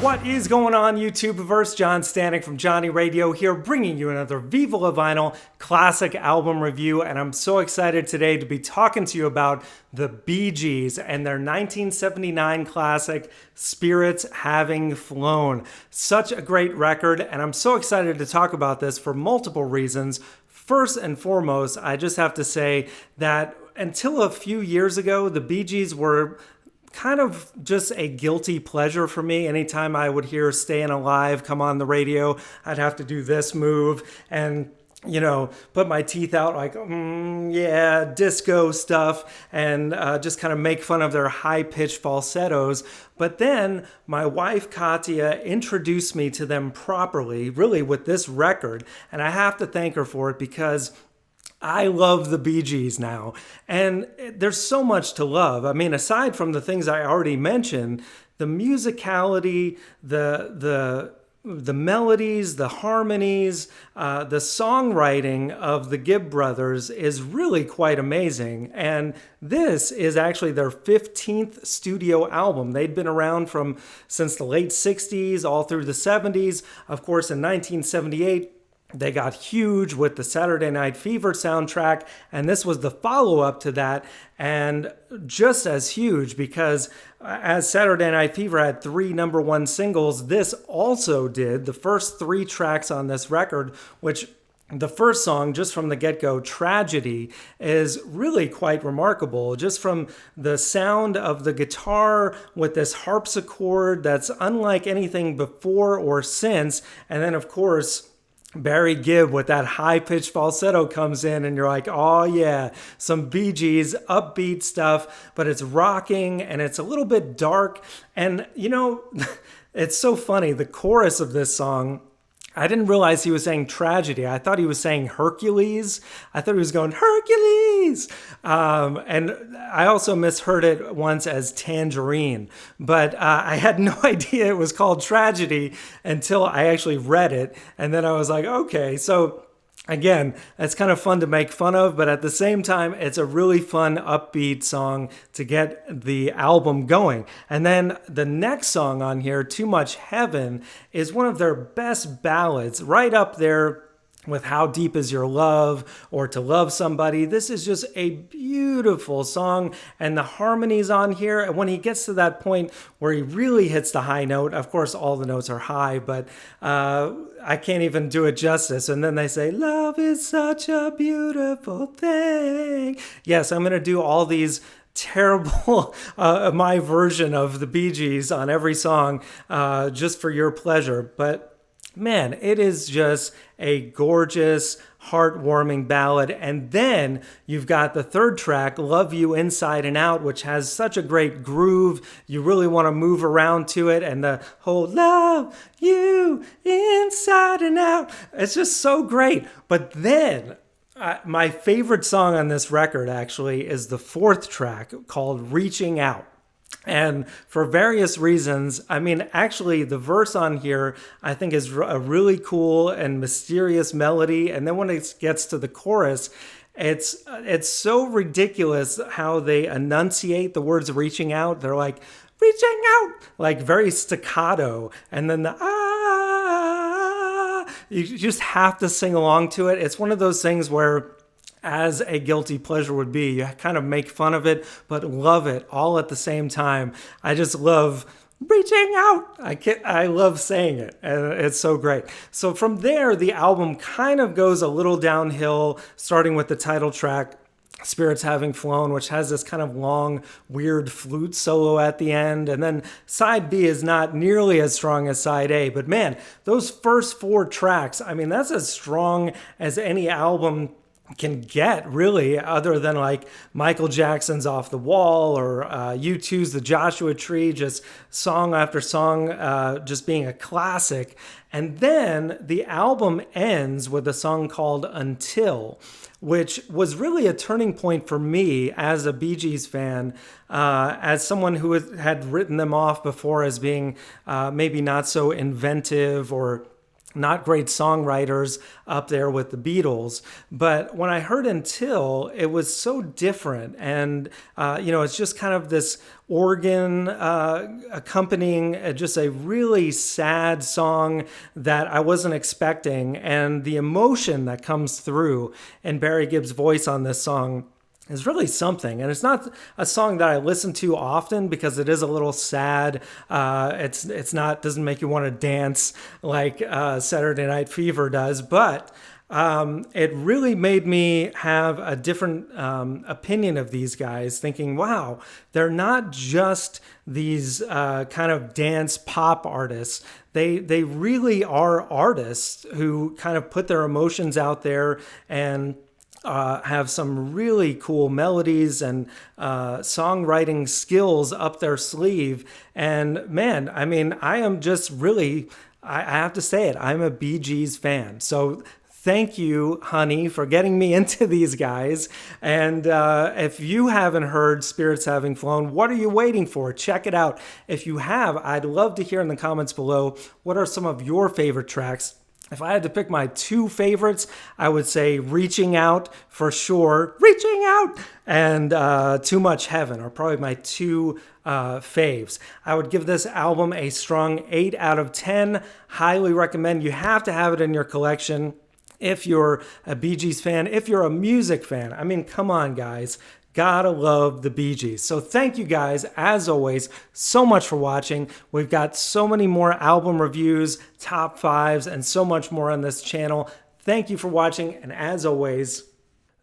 What is going on, YouTubeverse? John Stanek from Johnny Radio here, bringing you another Viva La Vinyl classic album review, and I'm so excited today to be talking to you about the Bee Gees and their 1979 classic, Spirits Having Flown. Such a great record, and I'm so excited to talk about this for multiple reasons. First and foremost, I just have to say that until a few years ago, the Bee Gees were kind of just a guilty pleasure for me. Anytime I would hear Stayin' Alive come on the radio, I'd have to do this move and, you know, put my teeth out like, yeah, disco stuff, and just kind of make fun of their high-pitched falsettos. But then my wife, Katya, introduced me to them properly, really with this record, and I have to thank her for it because I love the Bee Gees now, and there's so much to love. I mean, aside from the things I already mentioned, the musicality, the melodies, the harmonies, the songwriting of the Gibb brothers is really quite amazing. And this is actually their 15th studio album. They'd been around since the late 60s, all through the 70s. Of course, in 1978, they got huge with the Saturday Night Fever soundtrack, and this was the follow-up to that, and just as huge because as Saturday Night Fever had 3 number 1 singles, this also did. The first 3 tracks on this record, which the first song, just from the get-go, Tragedy, is really quite remarkable. Just from the sound of the guitar with this harpsichord that's unlike anything before or since, and then, of course, Barry Gibb with that high-pitched falsetto comes in and you're like, oh yeah, some Bee Gees upbeat stuff, but it's rocking and it's a little bit dark. And you know, it's so funny, the chorus of this song, I didn't realize he was saying tragedy. I thought he was saying Hercules. I thought he was going Hercules. And I also misheard it once as tangerine. But I had no idea it was called tragedy until I actually read it. And then I was like, okay, so again, it's kind of fun to make fun of, but at the same time, it's a really fun, upbeat song to get the album going. And then the next song on here, Too Much Heaven, is one of their best ballads, right up there with How Deep Is Your Love or To Love Somebody. This is just a beautiful song, and the harmonies on here, and when he gets to that point where he really hits the high note, of course all the notes are high, but I can't even do it justice. And then they say, love is such a beautiful thing. Yes, I'm going to do all these terrible my version of the Bee Gees on every song just for your pleasure, but man, it is just a gorgeous, heartwarming ballad. And then you've got the third track, Love You Inside and Out, which has such a great groove. You really want to move around to it. And the whole love you inside and out, it's just so great. But then my favorite song on this record actually is the fourth track called Reaching Out. And for various reasons, I mean, actually, the verse on here, I think, is a really cool and mysterious melody. And then when it gets to the chorus, it's so ridiculous how they enunciate the words reaching out. They're like, reaching out, like very staccato. And then the you just have to sing along to it. It's one of those things where, as a guilty pleasure would be, you kind of make fun of it, but love it all at the same time. I just love reaching out. I love saying it, and it's so great. So from there, the album kind of goes a little downhill, starting with the title track, Spirits Having Flown, which has this kind of long, weird flute solo at the end. And then side B is not nearly as strong as side A. But man, those first 4 tracks, I mean, that's as strong as any album can get, really, other than like Michael Jackson's Off the Wall or U2's The Joshua Tree, just song after song, just being a classic. And then the album ends with a song called Until, which was really a turning point for me as a Bee Gees fan, as someone who had written them off before as being maybe not so inventive or not great songwriters up there with the Beatles. But when I heard Until, it was so different. And, it's just kind of this organ accompanying just a really sad song that I wasn't expecting. And the emotion that comes through in Barry Gibb's voice on this song is really something. And it's not a song that I listen to often because it is a little sad. It's not, doesn't make you want to dance like Saturday Night Fever does, but it really made me have a different opinion of these guys, thinking, wow, they're not just these kind of dance pop artists. They really are artists who kind of put their emotions out there and have some really cool melodies and songwriting skills up their sleeve. And man, I mean, I am just really, I have to say it, I'm a Bee Gees fan. So thank you, honey, for getting me into these guys. And if you haven't heard Spirits Having Flown, what are you waiting for? Check it out. If you have, I'd love to hear in the comments below, what are some of your favorite tracks? If I had to pick my two favorites, I would say Reaching Out for sure. Reaching Out! And Too Much Heaven are probably my two faves. I would give this album a strong 8 out of 10. Highly recommend. You have to have it in your collection if you're a Bee Gees fan, if you're a music fan. I mean, come on, guys. Gotta love the Bee Gees. So thank you guys, as always, so much for watching. We've got so many more album reviews, top fives, and so much more on this channel. Thank you for watching, and as always,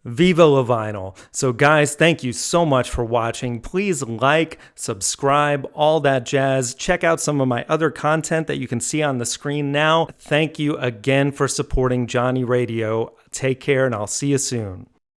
Viva La Vinyl. So guys, thank you so much for watching. Please like, subscribe, all that jazz. Check out some of my other content that you can see on the screen now. Thank you again for supporting Johnny Radio. Take care, and I'll see you soon.